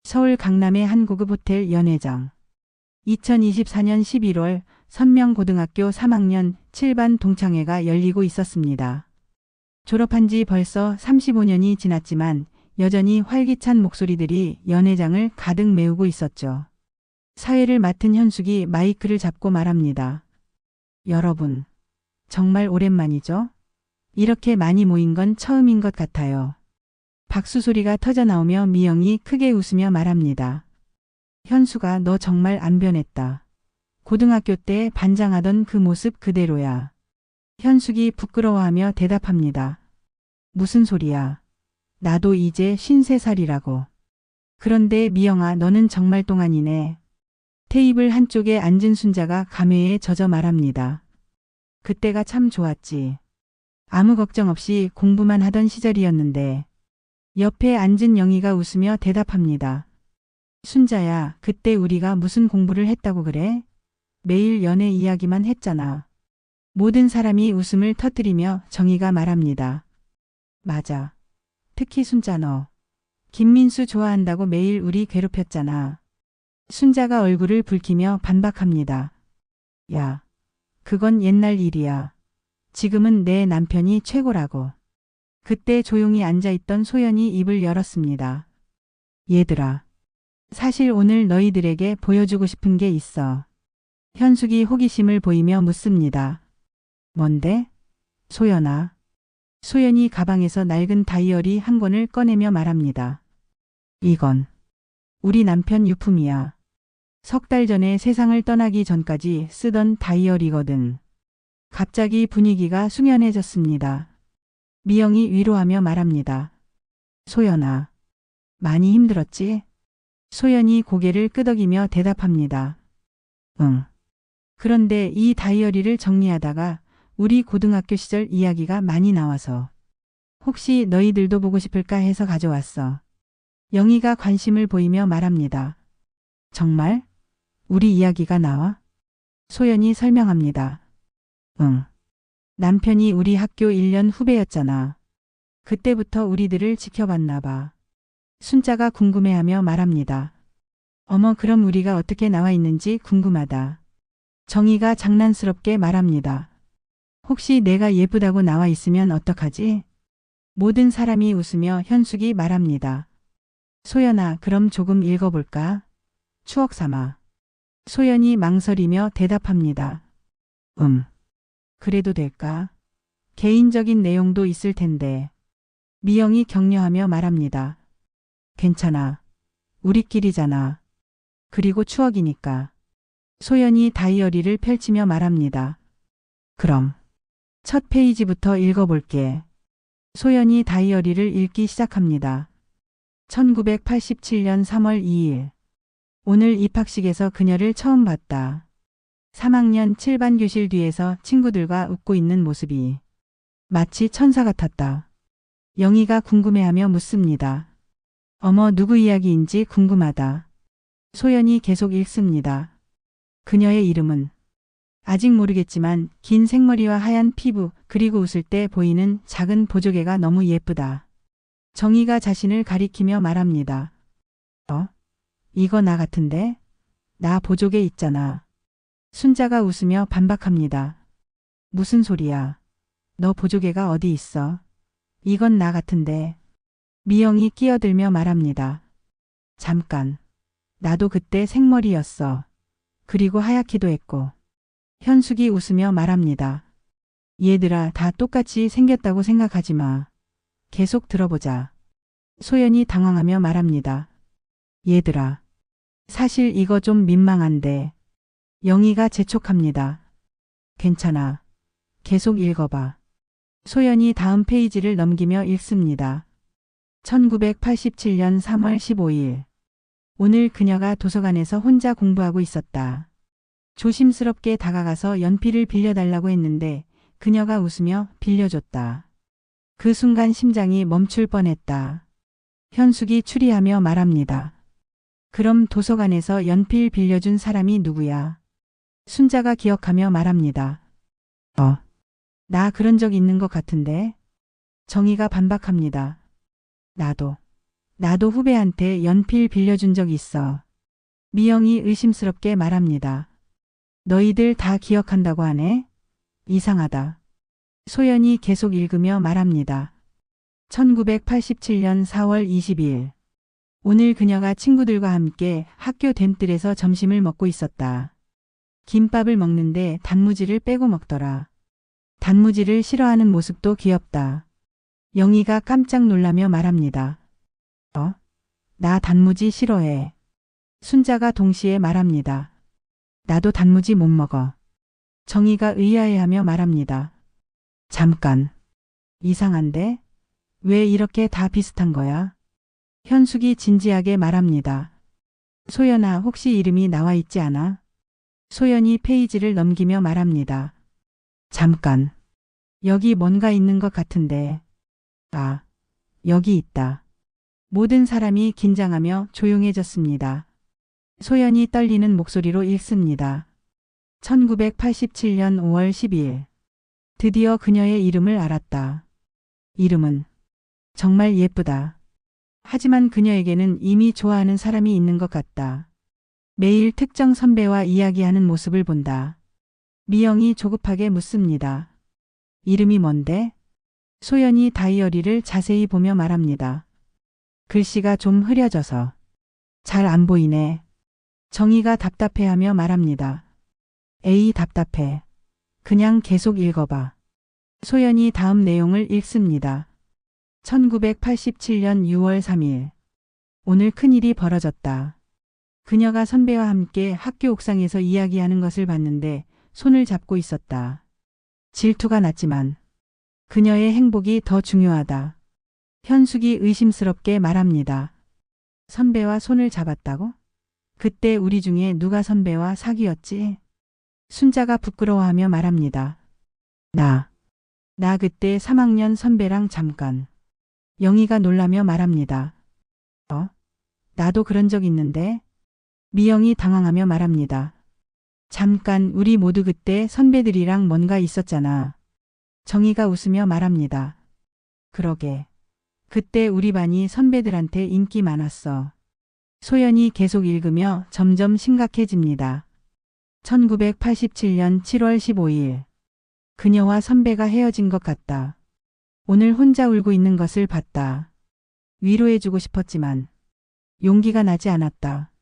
서울 강남의 한 고급 호텔 연회장. 2024년 11월 선명고등학교 3학년 7반 동창회가 열리고 있었습니다. 졸업한 지 벌써 35년이 지났지만 여전히 활기찬 목소리들이 연회장을 가득 메우고 있었죠. 사회를 맡은 현숙이 마이크를 잡고 말합니다. 여러분, 정말 오랜만이죠? 이렇게 많이 모인 건 처음인 것 같아요. 박수 소리가 터져 나오며 미영이 크게 웃으며 말합니다. 현수가 너 정말 안 변했다. 고등학교 때 반장하던 그 모습 그대로야. 현숙이 부끄러워하며 대답합니다. 무슨 소리야. 나도 이제 53살이라고. 그런데 미영아 너는 정말 똥아니네. 테이블 한쪽에 앉은 순자가 감회에 젖어 말합니다. 그때가 참 좋았지. 아무 걱정 없이 공부만 하던 시절이었는데. 옆에 앉은 영희가 웃으며 대답합니다. 순자야, 그때 우리가 무슨 공부를 했다고 그래? 매일 연애 이야기만 했잖아. 모든 사람이 웃음을 터뜨리며 정희가 말합니다. 맞아. 특히 순자 너. 김민수 좋아한다고 매일 우리 괴롭혔잖아. 순자가 얼굴을 붉히며 반박합니다. 야, 그건 옛날 일이야. 지금은 내 남편이 최고라고. 그때 조용히 앉아있던 소연이 입을 열었습니다. 얘들아, 사실 오늘 너희들에게 보여주고 싶은 게 있어. 현숙이 호기심을 보이며 묻습니다. 뭔데? 소연아. 소연이 가방에서 낡은 다이어리 한 권을 꺼내며 말합니다. 이건 우리 남편 유품이야. 석 달 전에 세상을 떠나기 전까지 쓰던 다이어리거든. 갑자기 분위기가 숙연해졌습니다. 미영이 위로하며 말합니다. 소연아, 많이 힘들었지? 소연이 고개를 끄덕이며 대답합니다. 응. 그런데 이 다이어리를 정리하다가 우리 고등학교 시절 이야기가 많이 나와서 혹시 너희들도 보고 싶을까 해서 가져왔어. 영희가 관심을 보이며 말합니다. 정말? 우리 이야기가 나와? 소연이 설명합니다. 응. 남편이 우리 학교 1년 후배였잖아. 그때부터 우리들을 지켜봤나 봐. 순자가 궁금해하며 말합니다. 어머 그럼 우리가 어떻게 나와 있는지 궁금하다. 정희가 장난스럽게 말합니다. 혹시 내가 예쁘다고 나와 있으면 어떡하지? 모든 사람이 웃으며 현숙이 말합니다. 소연아 그럼 조금 읽어볼까? 추억 삼아. 소연이 망설이며 대답합니다. 그래도 될까? 개인적인 내용도 있을 텐데. 미영이 격려하며 말합니다. 괜찮아. 우리끼리잖아. 그리고 추억이니까. 소연이 다이어리를 펼치며 말합니다. 그럼 첫 페이지부터 읽어볼게. 소연이 다이어리를 읽기 시작합니다. 1987년 3월 2일. 오늘 입학식에서 그녀를 처음 봤다. 3학년 7반 교실 뒤에서 친구들과 웃고 있는 모습이 마치 천사 같았다. 영희가 궁금해하며 묻습니다. 어머 누구 이야기인지 궁금하다. 소연이 계속 읽습니다. 그녀의 이름은 아직 모르겠지만 긴 생머리와 하얀 피부 그리고 웃을 때 보이는 작은 보조개가 너무 예쁘다. 정희가 자신을 가리키며 말합니다. 이거 나 같은데? 나 보조개 있잖아. 순자가 웃으며 반박합니다. 무슨 소리야? 너 보조개가 어디 있어? 이건 나 같은데. 미영이 끼어들며 말합니다. 잠깐. 나도 그때 생머리였어. 그리고 하얗기도 했고. 현숙이 웃으며 말합니다. 얘들아 다 똑같이 생겼다고 생각하지 마. 계속 들어보자. 소연이 당황하며 말합니다. 얘들아. 사실 이거 좀 민망한데. 영희가 재촉합니다. 괜찮아. 계속 읽어봐. 소연이 다음 페이지를 넘기며 읽습니다. 1987년 3월 15일. 오늘 그녀가 도서관에서 혼자 공부하고 있었다. 조심스럽게 다가가서 연필을 빌려달라고 했는데 그녀가 웃으며 빌려줬다. 그 순간 심장이 멈출 뻔했다. 현숙이 추리하며 말합니다. 그럼 도서관에서 연필 빌려준 사람이 누구야? 순자가 기억하며 말합니다. 나 그런 적 있는 것 같은데? 정희가 반박합니다. 나도 나도 후배한테 연필 빌려준 적 있어. 미영이 의심스럽게 말합니다. 너희들 다 기억한다고 하네? 이상하다. 소연이 계속 읽으며 말합니다. 1987년 4월 22일. 오늘 그녀가 친구들과 함께 학교 댐뜰에서 점심을 먹고 있었다. 김밥을 먹는데 단무지를 빼고 먹더라. 단무지를 싫어하는 모습도 귀엽다. 영희가 깜짝 놀라며 말합니다. 나 단무지 싫어해. 순자가 동시에 말합니다. 나도 단무지 못 먹어. 정희가 의아해하며 말합니다. 잠깐. 이상한데? 왜 이렇게 다 비슷한 거야? 현숙이 진지하게 말합니다. 소연아, 혹시 이름이 나와 있지 않아? 소연이 페이지를 넘기며 말합니다. 잠깐. 여기 뭔가 있는 것 같은데. 아, 여기 있다. 모든 사람이 긴장하며 조용해졌습니다. 소연이 떨리는 목소리로 읽습니다. 1987년 5월 12일. 드디어 그녀의 이름을 알았다. 이름은 정말 예쁘다. 하지만 그녀에게는 이미 좋아하는 사람이 있는 것 같다. 매일 특정 선배와 이야기하는 모습을 본다. 미영이 조급하게 묻습니다. 이름이 뭔데? 소연이 다이어리를 자세히 보며 말합니다. 글씨가 좀 흐려져서 잘 안 보이네. 정희가 답답해하며 말합니다. 에이, 답답해. 그냥 계속 읽어봐. 소연이 다음 내용을 읽습니다. 1987년 6월 3일. 오늘 큰일이 벌어졌다. 그녀가 선배와 함께 학교 옥상에서 이야기하는 것을 봤는데 손을 잡고 있었다. 질투가 났지만 그녀의 행복이 더 중요하다. 현숙이 의심스럽게 말합니다. 선배와 손을 잡았다고? 그때 우리 중에 누가 선배와 사귀었지? 순자가 부끄러워하며 말합니다. 나 그때 3학년 선배랑 잠깐. 영희가 놀라며 말합니다. 나도 그런 적 있는데? 미영이 당황하며 말합니다. 잠깐, 우리 모두 그때 선배들이랑 뭔가 있었잖아. 정희가 웃으며 말합니다. 그러게. 그때 우리 반이 선배들한테 인기 많았어. 소연이 계속 읽으며 점점 심각해집니다. 1987년 7월 15일. 그녀와 선배가 헤어진 것 같다. 오늘 혼자 울고 있는 것을 봤다. 위로해주고 싶었지만 용기가 나지 않았다.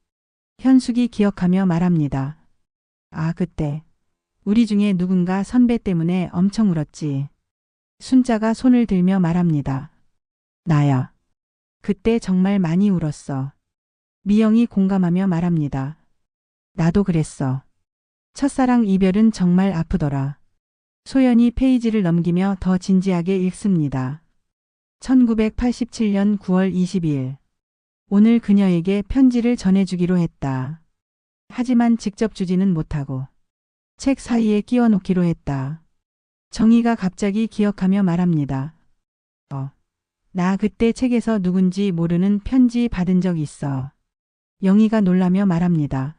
현숙이 기억하며 말합니다. 아, 그때 우리 중에 누군가 선배 때문에 엄청 울었지. 순자가 손을 들며 말합니다. 나야. 그때 정말 많이 울었어. 미영이 공감하며 말합니다. 나도 그랬어. 첫사랑 이별은 정말 아프더라. 소연이 페이지를 넘기며 더 진지하게 읽습니다. 1987년 9월 22일. 오늘 그녀에게 편지를 전해주기로 했다. 하지만 직접 주지는 못하고 책 사이에 끼워 놓기로 했다. 정희가 갑자기 기억하며 말합니다. 나 그때 책에서 누군지 모르는 편지 받은 적 있어. 영희가 놀라며 말합니다.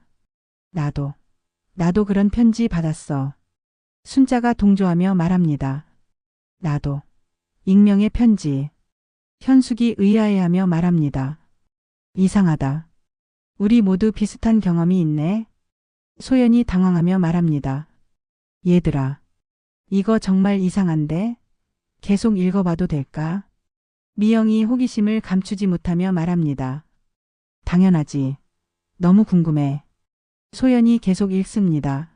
나도 그런 편지 받았어. 순자가 동조하며 말합니다. 나도. 익명의 편지. 현숙이 의아해하며 말합니다. 이상하다. 우리 모두 비슷한 경험이 있네. 소연이 당황하며 말합니다. 얘들아, 이거 정말 이상한데? 계속 읽어봐도 될까? 미영이 호기심을 감추지 못하며 말합니다. 당연하지. 너무 궁금해. 소연이 계속 읽습니다.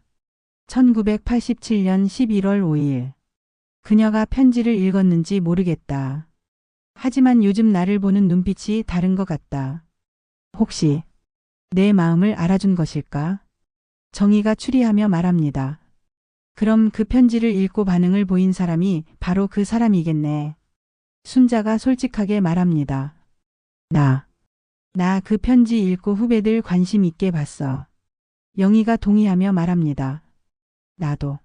1987년 11월 5일. 그녀가 편지를 읽었는지 모르겠다. 하지만 요즘 나를 보는 눈빛이 다른 것 같다. 혹시 내 마음을 알아준 것일까? 정희가 추리하며 말합니다. 그럼 그 편지를 읽고 반응을 보인 사람이 바로 그 사람이겠네. 순자가 솔직하게 말합니다. 나 그 편지 읽고 후배들 관심 있게 봤어. 영희가 동의하며 말합니다. 나도.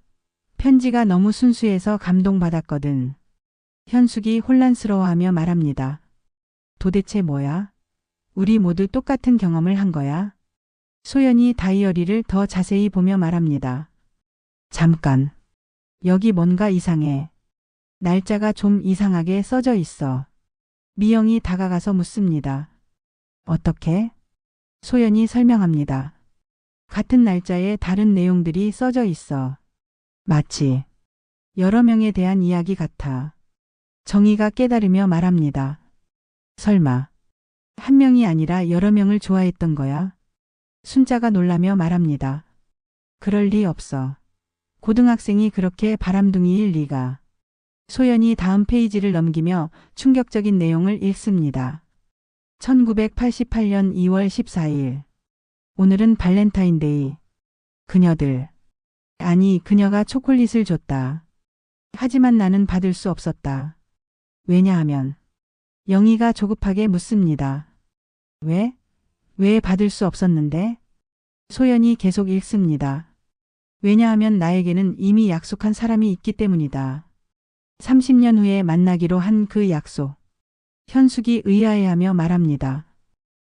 편지가 너무 순수해서 감동받았거든. 현숙이 혼란스러워하며 말합니다. 도대체 뭐야? 우리 모두 똑같은 경험을 한 거야? 소연이 다이어리를 더 자세히 보며 말합니다. 잠깐. 여기 뭔가 이상해. 날짜가 좀 이상하게 써져 있어. 미영이 다가가서 묻습니다. 어떻게? 소연이 설명합니다. 같은 날짜에 다른 내용들이 써져 있어. 마치 여러 명에 대한 이야기 같아. 정희가 깨달으며 말합니다. 설마 한 명이 아니라 여러 명을 좋아했던 거야? 순자가 놀라며 말합니다. 그럴 리 없어. 고등학생이 그렇게 바람둥이일 리가. 소연이 다음 페이지를 넘기며 충격적인 내용을 읽습니다. 1988년 2월 14일. 오늘은 발렌타인데이. 그녀들. 아니, 그녀가 초콜릿을 줬다. 하지만 나는 받을 수 없었다. 왜냐하면 영희가 조급하게 묻습니다. 왜? 왜 받을 수 없었는데? 소연이 계속 읽습니다. 왜냐하면 나에게는 이미 약속한 사람이 있기 때문이다. 30년 후에 만나기로 한 그 약속. 현숙이 의아해하며 말합니다.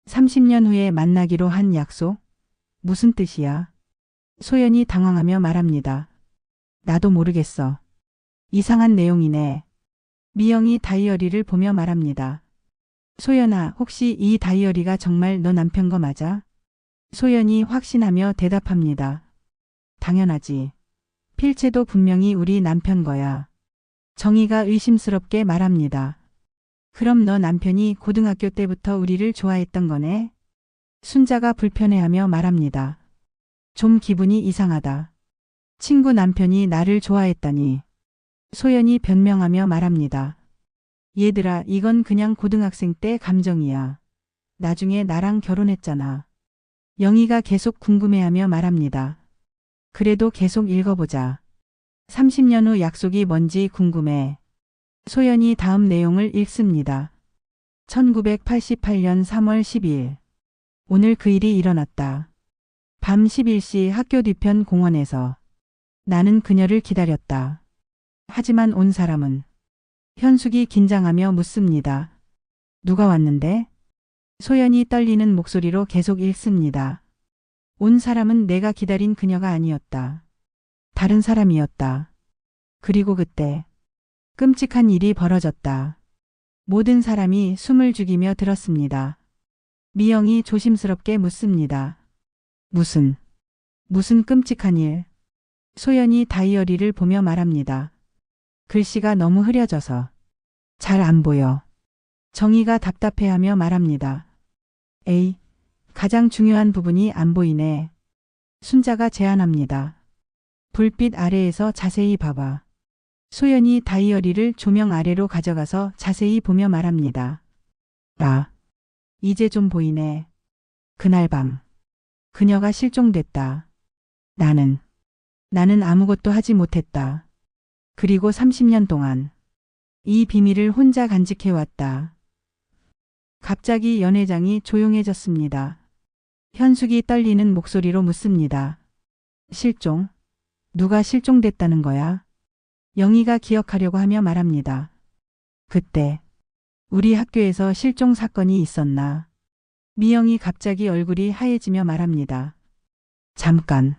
30년 후에 만나기로 한 약속? 무슨 뜻이야? 소연이 당황하며 말합니다. 나도 모르겠어. 이상한 내용이네. 미영이 다이어리를 보며 말합니다. 소연아, 혹시 이 다이어리가 정말 너 남편 거 맞아? 소연이 확신하며 대답합니다. 당연하지. 필체도 분명히 우리 남편 거야. 정희가 의심스럽게 말합니다. 그럼 너 남편이 고등학교 때부터 우리를 좋아했던 거네? 순자가 불편해하며 말합니다. 좀 기분이 이상하다. 친구 남편이 나를 좋아했다니. 소연이 변명하며 말합니다. 얘들아, 이건 그냥 고등학생 때 감정이야. 나중에 나랑 결혼했잖아. 영희가 계속 궁금해하며 말합니다. 그래도 계속 읽어보자. 30년 후 약속이 뭔지 궁금해. 소연이 다음 내용을 읽습니다. 1988년 3월 12일. 오늘 그 일이 일어났다. 밤 11시 학교 뒤편 공원에서 나는 그녀를 기다렸다. 하지만 온 사람은 현숙이 긴장하며 묻습니다. 누가 왔는데? 소연이 떨리는 목소리로 계속 읽습니다. 온 사람은 내가 기다린 그녀가 아니었다. 다른 사람이었다. 그리고 그때 끔찍한 일이 벌어졌다. 모든 사람이 숨을 죽이며 들었습니다. 미영이 조심스럽게 묻습니다. 무슨 끔찍한 일? 소연이 다이어리를 보며 말합니다. 글씨가 너무 흐려져서 잘 안 보여. 정희가 답답해하며 말합니다. 에이, 가장 중요한 부분이 안 보이네. 순자가 제안합니다. 불빛 아래에서 자세히 봐봐. 소연이 다이어리를 조명 아래로 가져가서 자세히 보며 말합니다. 아, 이제 좀 보이네. 그날 밤 그녀가 실종됐다. 나는 아무것도 하지 못했다. 그리고 30년 동안 이 비밀을 혼자 간직해왔다. 갑자기 연회장이 조용해졌습니다. 현숙이 떨리는 목소리로 묻습니다. 실종? 누가 실종됐다는 거야? 영희가 기억하려고 하며 말합니다. 그때 우리 학교에서 실종 사건이 있었나? 미영이 갑자기 얼굴이 하얘지며 말합니다. 잠깐.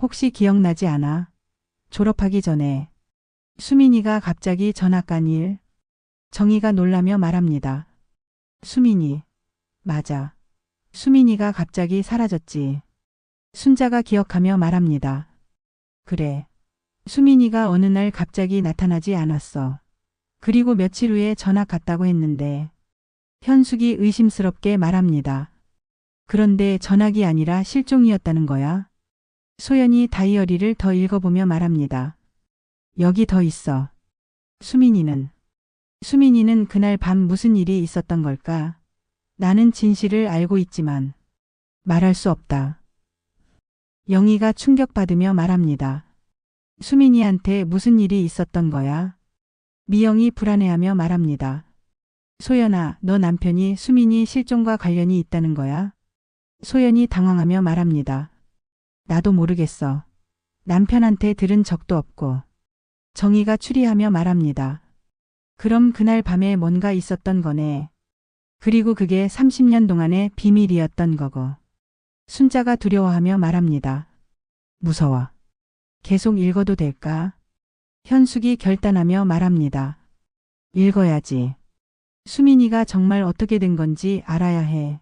혹시 기억나지 않아? 졸업하기 전에 수민이가 갑자기 전학 간 일. 정희가 놀라며 말합니다. 수민이. 맞아. 수민이가 갑자기 사라졌지. 순자가 기억하며 말합니다. 그래. 수민이가 어느 날 갑자기 나타나지 않았어. 그리고 며칠 후에 전학 갔다고 했는데. 현숙이 의심스럽게 말합니다. 그런데 전학이 아니라 실종이었다는 거야? 소연이 다이어리를 더 읽어보며 말합니다. 여기 더 있어. 수민이는 그날 밤 무슨 일이 있었던 걸까? 나는 진실을 알고 있지만 말할 수 없다. 영희가 충격받으며 말합니다. 수민이한테 무슨 일이 있었던 거야? 미영이 불안해하며 말합니다. 소연아, 너 남편이 수민이 실종과 관련이 있다는 거야? 소연이 당황하며 말합니다. 나도 모르겠어. 남편한테 들은 적도 없고. 정희가 추리하며 말합니다. 그럼 그날 밤에 뭔가 있었던 거네. 그리고 그게 30년 동안의 비밀이었던 거고. 순자가 두려워하며 말합니다. 무서워. 계속 읽어도 될까? 현숙이 결단하며 말합니다. 읽어야지. 수민이가 정말 어떻게 된 건지 알아야 해.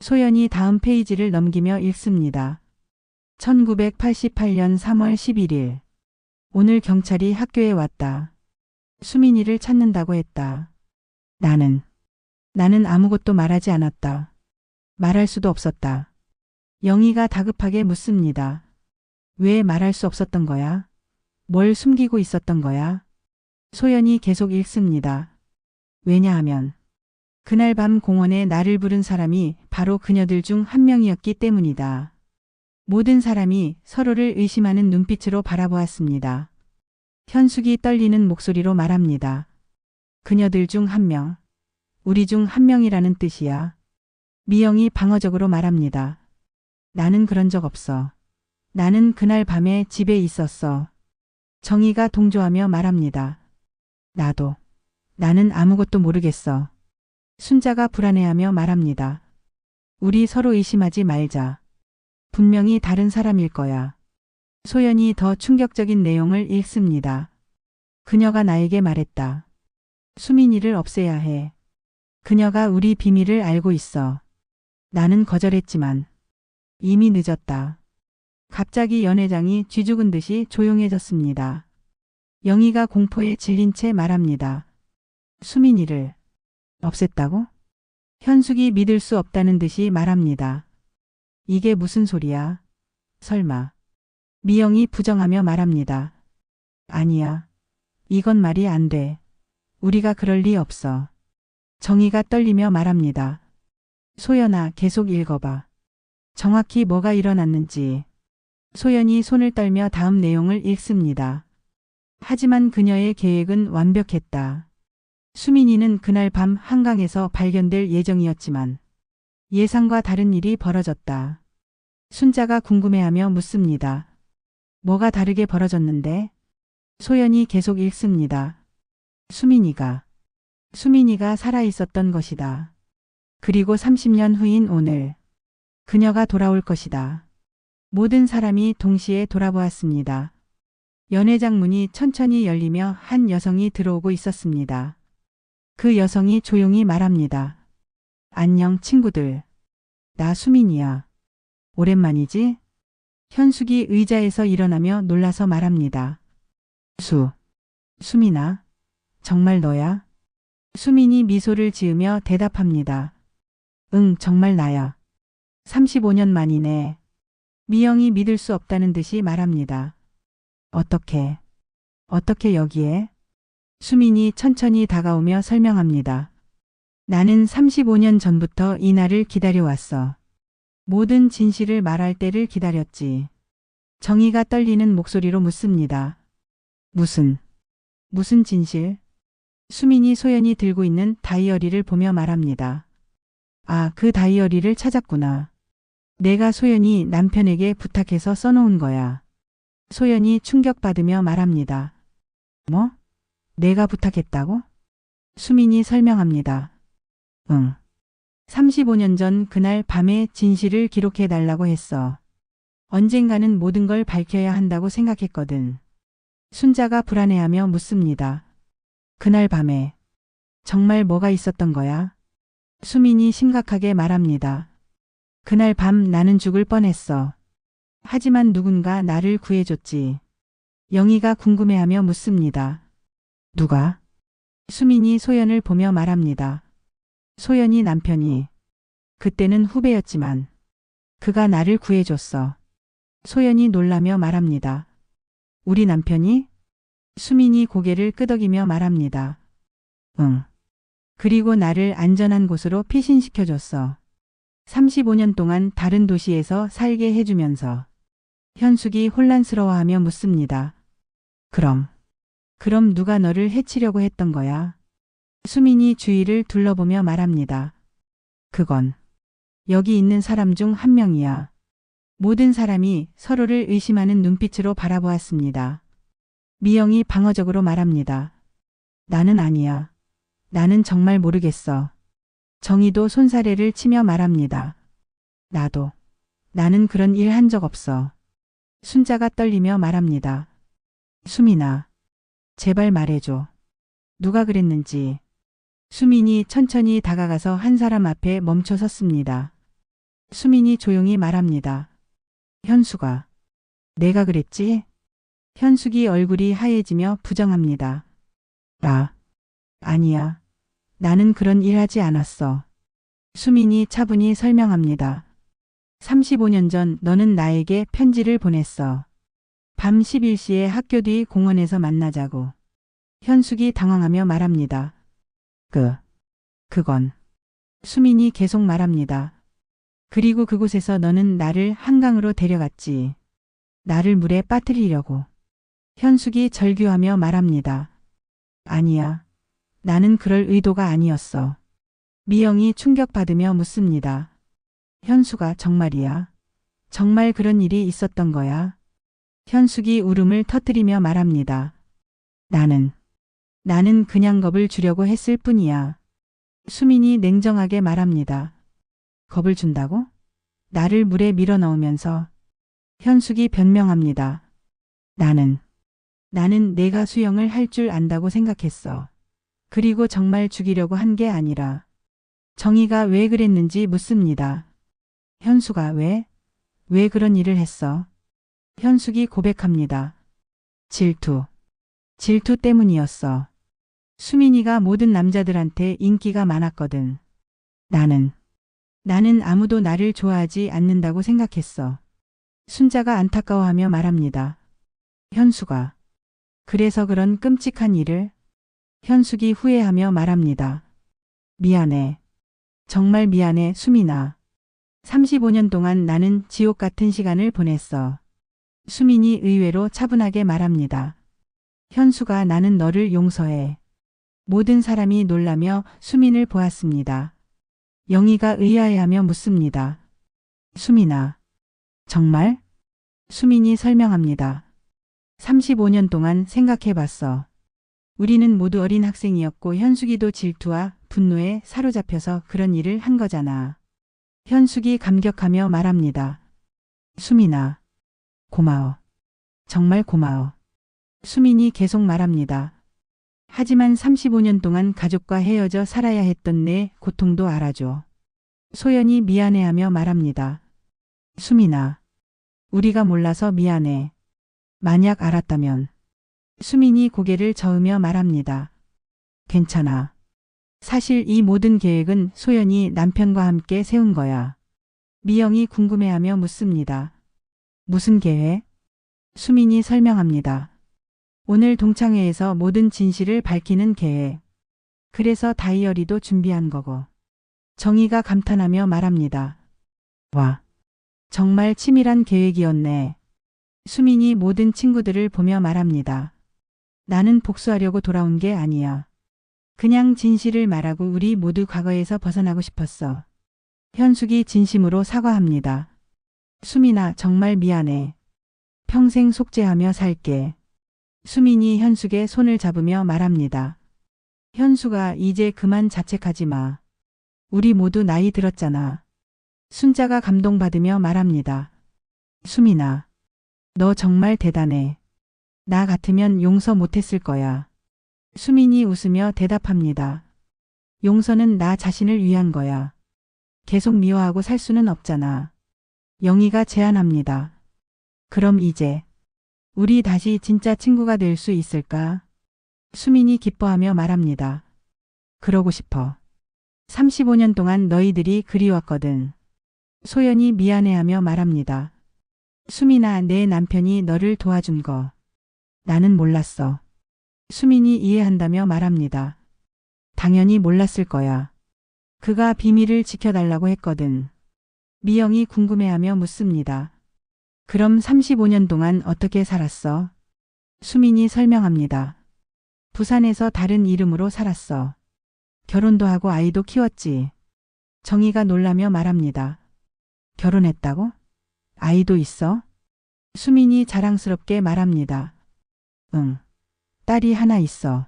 소연이 다음 페이지를 넘기며 읽습니다. 1988년 3월 11일. 오늘 경찰이 학교에 왔다. 수민이를 찾는다고 했다. 나는 아무것도 말하지 않았다. 말할 수도 없었다. 영희가 다급하게 묻습니다. 왜 말할 수 없었던 거야? 뭘 숨기고 있었던 거야? 소연이 계속 읽습니다. 왜냐하면 그날 밤 공원에 나를 부른 사람이 바로 그녀들 중 한 명이었기 때문이다. 모든 사람이 서로를 의심하는 눈빛으로 바라보았습니다. 현숙이 떨리는 목소리로 말합니다. 그녀들 중 한 명. 우리 중 한 명이라는 뜻이야. 미영이 방어적으로 말합니다. 나는 그런 적 없어. 나는 그날 밤에 집에 있었어. 정희가 동조하며 말합니다. 나는 아무것도 모르겠어. 순자가 불안해하며 말합니다. 우리 서로 의심하지 말자. 분명히 다른 사람일 거야. 소연이 더 충격적인 내용을 읽습니다. 그녀가 나에게 말했다. 수민이를 없애야 해. 그녀가 우리 비밀을 알고 있어. 나는 거절했지만 이미 늦었다. 갑자기 연회장이 쥐죽은 듯이 조용해졌습니다. 영희가 공포에 질린 채 말합니다. 수민이를 없앴다고? 현숙이 믿을 수 없다는 듯이 말합니다. 이게 무슨 소리야? 설마. 미영이 부정하며 말합니다. 아니야. 이건 말이 안 돼. 우리가 그럴 리 없어. 정희가 떨리며 말합니다. 소연아, 계속 읽어봐. 정확히 뭐가 일어났는지. 소연이 손을 떨며 다음 내용을 읽습니다. 하지만 그녀의 계획은 완벽했다. 수민이는 그날 밤 한강에서 발견될 예정이었지만 예상과 다른 일이 벌어졌다. 순자가 궁금해하며 묻습니다. 뭐가 다르게 벌어졌는데? 소연이 계속 읽습니다. 수민이가 살아있었던 것이다. 그리고 30년 후인 오늘 그녀가 돌아올 것이다. 모든 사람이 동시에 돌아보았습니다. 연회장 문이 천천히 열리며 한 여성이 들어오고 있었습니다. 그 여성이 조용히 말합니다. 안녕 친구들. 나 수민이야. 오랜만이지? 현숙이 의자에서 일어나며 놀라서 말합니다. 수민아, 정말 너야? 수민이 미소를 지으며 대답합니다. 응, 정말 나야. 35년 만이네. 미영이 믿을 수 없다는 듯이 말합니다. 어떻게 여기에? 수민이 천천히 다가오며 설명합니다. 나는 35년 전부터 이 날을 기다려왔어. 모든 진실을 말할 때를 기다렸지. 정희가 떨리는 목소리로 묻습니다. 무슨 진실? 수민이 소연이 들고 있는 다이어리를 보며 말합니다. 아, 그 다이어리를 찾았구나. 내가 소연이 남편에게 부탁해서 써놓은 거야. 소연이 충격받으며 말합니다. 뭐? 내가 부탁했다고? 수민이 설명합니다. 응. 35년 전 그날 밤에 진실을 기록해 달라고 했어. 언젠가는 모든 걸 밝혀야 한다고 생각했거든. 순자가 불안해하며 묻습니다. 그날 밤에 정말 뭐가 있었던 거야? 수민이 심각하게 말합니다. 그날 밤 나는 죽을 뻔했어. 하지만 누군가 나를 구해줬지. 영희가 궁금해하며 묻습니다. 누가? 수민이 소연을 보며 말합니다. 소연이 남편이. 그때는 후배였지만 그가 나를 구해줬어. 소연이 놀라며 말합니다. 우리 남편이? 수민이 고개를 끄덕이며 말합니다. 응. 그리고 나를 안전한 곳으로 피신시켜줬어. 35년 동안 다른 도시에서 살게 해주면서. 현숙이 혼란스러워하며 묻습니다. 그럼 누가 너를 해치려고 했던 거야? 수민이 주위를 둘러보며 말합니다. 그건 여기 있는 사람 중 한 명이야. 모든 사람이 서로를 의심하는 눈빛으로 바라보았습니다. 미영이 방어적으로 말합니다. 나는 아니야. 나는 정말 모르겠어. 정희도 손사래를 치며 말합니다. 나는 그런 일 한 적 없어. 순자가 떨리며 말합니다. 수민아, 제발 말해줘. 누가 그랬는지. 수민이 천천히 다가가서 한 사람 앞에 멈춰 섰습니다. 수민이 조용히 말합니다. 현수가. 내가 그랬지? 현숙이 얼굴이 하얘지며 부정합니다. 아니야. 나는 그런 일 하지 않았어. 수민이 차분히 설명합니다. 35년 전 너는 나에게 편지를 보냈어. 밤 11시에 학교 뒤 공원에서 만나자고. 현숙이 당황하며 말합니다. 그건. 수민이 계속 말합니다. 그리고 그곳에서 너는 나를 한강으로 데려갔지. 나를 물에 빠뜨리려고. 현숙이 절규하며 말합니다. 아니야. 나는 그럴 의도가 아니었어. 미영이 충격받으며 묻습니다. 현수가 정말이야? 정말 그런 일이 있었던 거야? 현숙이 울음을 터뜨리며 말합니다. 나는 그냥 겁을 주려고 했을 뿐이야. 수민이 냉정하게 말합니다. 겁을 준다고? 나를 물에 밀어넣으면서. 현숙이 변명합니다. 나는 내가 수영을 할 줄 안다고 생각했어. 그리고 정말 죽이려고 한 게 아니라. 정희가 왜 그랬는지 묻습니다. 현수가 왜 그런 일을 했어? 현숙이 고백합니다. 질투 때문이었어. 수민이가 모든 남자들한테 인기가 많았거든. 나는 아무도 나를 좋아하지 않는다고 생각했어. 순자가 안타까워하며 말합니다. 현수가. 그래서 그런 끔찍한 일을? 현숙이 후회하며 말합니다. 미안해. 정말 미안해, 수민아. 35년 동안 나는 지옥 같은 시간을 보냈어. 수민이 의외로 차분하게 말합니다. 현수가 나는 너를 용서해. 모든 사람이 놀라며 수민을 보았습니다. 영희가 의아해하며 묻습니다. 수민아. 정말? 수민이 설명합니다. 35년 동안 생각해봤어. 우리는 모두 어린 학생이었고 현숙이도 질투와 분노에 사로잡혀서 그런 일을 한 거잖아. 현숙이 감격하며 말합니다. 수민아. 고마워. 정말 고마워. 수민이 계속 말합니다. 하지만 35년 동안 가족과 헤어져 살아야 했던 내 고통도 알아줘. 소연이 미안해하며 말합니다. 수민아. 우리가 몰라서 미안해. 만약 알았다면. 수민이 고개를 저으며 말합니다. 괜찮아. 사실 이 모든 계획은 소연이 남편과 함께 세운 거야. 미영이 궁금해하며 묻습니다. 무슨 계획? 수민이 설명합니다. 오늘 동창회에서 모든 진실을 밝히는 계획. 그래서 다이어리도 준비한 거고. 정희가 감탄하며 말합니다. 와. 정말 치밀한 계획이었네. 수민이 모든 친구들을 보며 말합니다. 나는 복수하려고 돌아온 게 아니야. 그냥 진실을 말하고 우리 모두 과거에서 벗어나고 싶었어. 현숙이 진심으로 사과합니다. 수민아, 정말 미안해. 평생 속죄하며 살게. 수민이 현숙의 손을 잡으며 말합니다. 현수가 이제 그만 자책하지 마. 우리 모두 나이 들었잖아. 순자가 감동받으며 말합니다. 수민아, 너 정말 대단해. 나 같으면 용서 못했을 거야. 수민이 웃으며 대답합니다. 용서는 나 자신을 위한 거야. 계속 미워하고 살 수는 없잖아. 영희가 제안합니다. 그럼 이제 우리 다시 진짜 친구가 될 수 있을까? 수민이 기뻐하며 말합니다. 그러고 싶어. 35년 동안 너희들이 그리웠거든. 소연이 미안해하며 말합니다. 수민아, 내 남편이 너를 도와준 거. 나는 몰랐어. 수민이 이해한다며 말합니다. 당연히 몰랐을 거야. 그가 비밀을 지켜달라고 했거든. 미영이 궁금해하며 묻습니다. 그럼 35년 동안 어떻게 살았어? 수민이 설명합니다. 부산에서 다른 이름으로 살았어. 결혼도 하고 아이도 키웠지. 정희가 놀라며 말합니다. 결혼했다고? 아이도 있어? 수민이 자랑스럽게 말합니다. 응. 딸이 하나 있어.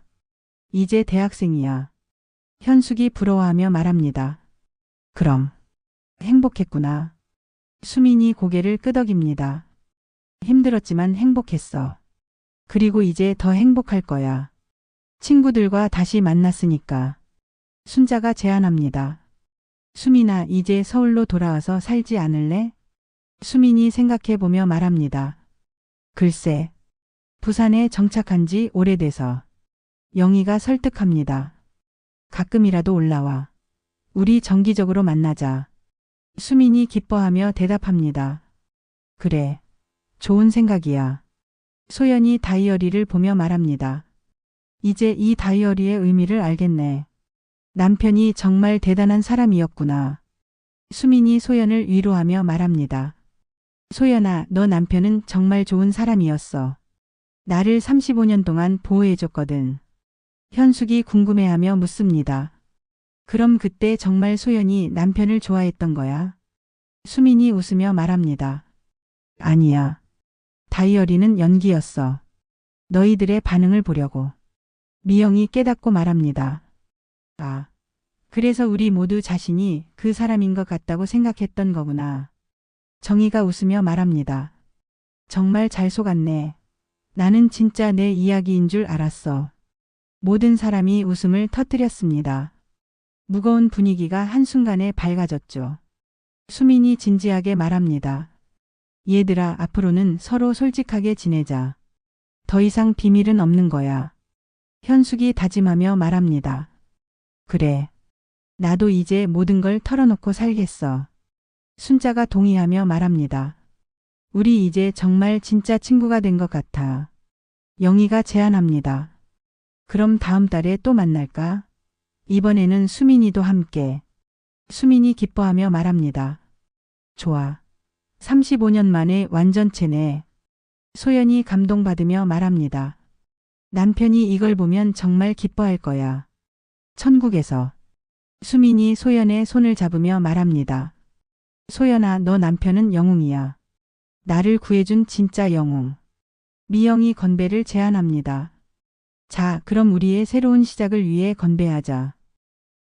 이제 대학생이야. 현숙이 부러워하며 말합니다. 그럼 행복했구나. 수민이 고개를 끄덕입니다. 힘들었지만 행복했어. 그리고 이제 더 행복할 거야. 친구들과 다시 만났으니까. 순자가 제안합니다. 수민아, 이제 서울로 돌아와서 살지 않을래? 수민이 생각해보며 말합니다. 글쎄, 부산에 정착한 지 오래돼서. 영희가 설득합니다. 가끔이라도 올라와. 우리 정기적으로 만나자. 수민이 기뻐하며 대답합니다. 그래, 좋은 생각이야. 소연이 다이어리를 보며 말합니다. 이제 이 다이어리의 의미를 알겠네. 남편이 정말 대단한 사람이었구나. 수민이 소연을 위로하며 말합니다. 소연아, 너 남편은 정말 좋은 사람이었어. 나를 35년 동안 보호해줬거든. 현숙이 궁금해하며 묻습니다. 그럼 그때 정말 소연이 남편을 좋아했던 거야? 수민이 웃으며 말합니다. 아니야. 다이어리는 연기였어. 너희들의 반응을 보려고. 미영이 깨닫고 말합니다. 아, 그래서 우리 모두 자신이 그 사람인 것 같다고 생각했던 거구나. 정희가 웃으며 말합니다. 정말 잘 속았네. 나는 진짜 내 이야기인 줄 알았어. 모든 사람이 웃음을 터뜨렸습니다. 무거운 분위기가 한순간에 밝아졌죠. 수민이 진지하게 말합니다. 얘들아, 앞으로는 서로 솔직하게 지내자. 더 이상 비밀은 없는 거야. 현숙이 다짐하며 말합니다. 그래. 나도 이제 모든 걸 털어놓고 살겠어. 순자가 동의하며 말합니다. 우리 이제 정말 진짜 친구가 된 것 같아. 영희가 제안합니다. 그럼 다음 달에 또 만날까? 이번에는 수민이도 함께. 수민이 기뻐하며 말합니다. 좋아. 35년 만에 완전체네. 소연이 감동받으며 말합니다. 남편이 이걸 보면 정말 기뻐할 거야. 천국에서. 수민이 소연의 손을 잡으며 말합니다. 소연아, 너 남편은 영웅이야. 나를 구해준 진짜 영웅. 미영이 건배를 제안합니다. 자, 그럼 우리의 새로운 시작을 위해 건배하자.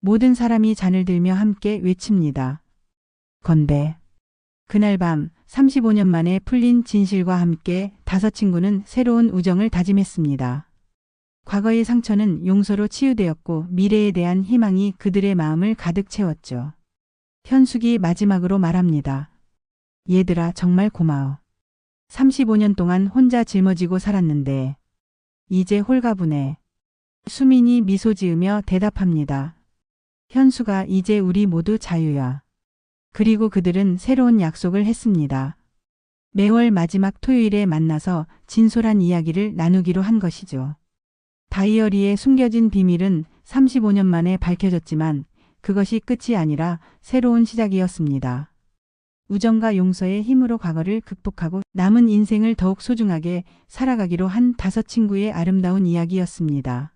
모든 사람이 잔을 들며 함께 외칩니다. 건배. 그날 밤 35년 만에 풀린 진실과 함께 다섯 친구는 새로운 우정을 다짐했습니다. 과거의 상처는 용서로 치유되었고 미래에 대한 희망이 그들의 마음을 가득 채웠죠. 현숙이 마지막으로 말합니다. 얘들아, 정말 고마워. 35년 동안 혼자 짊어지고 살았는데 이제 홀가분해. 수민이 미소 지으며 대답합니다. 현수가 이제 우리 모두 자유야. 그리고 그들은 새로운 약속을 했습니다. 매월 마지막 토요일에 만나서 진솔한 이야기를 나누기로 한 것이죠. 다이어리에 숨겨진 비밀은 35년 만에 밝혀졌지만 그것이 끝이 아니라 새로운 시작이었습니다. 우정과 용서의 힘으로 과거를 극복하고 남은 인생을 더욱 소중하게 살아가기로 한 다섯 친구의 아름다운 이야기였습니다.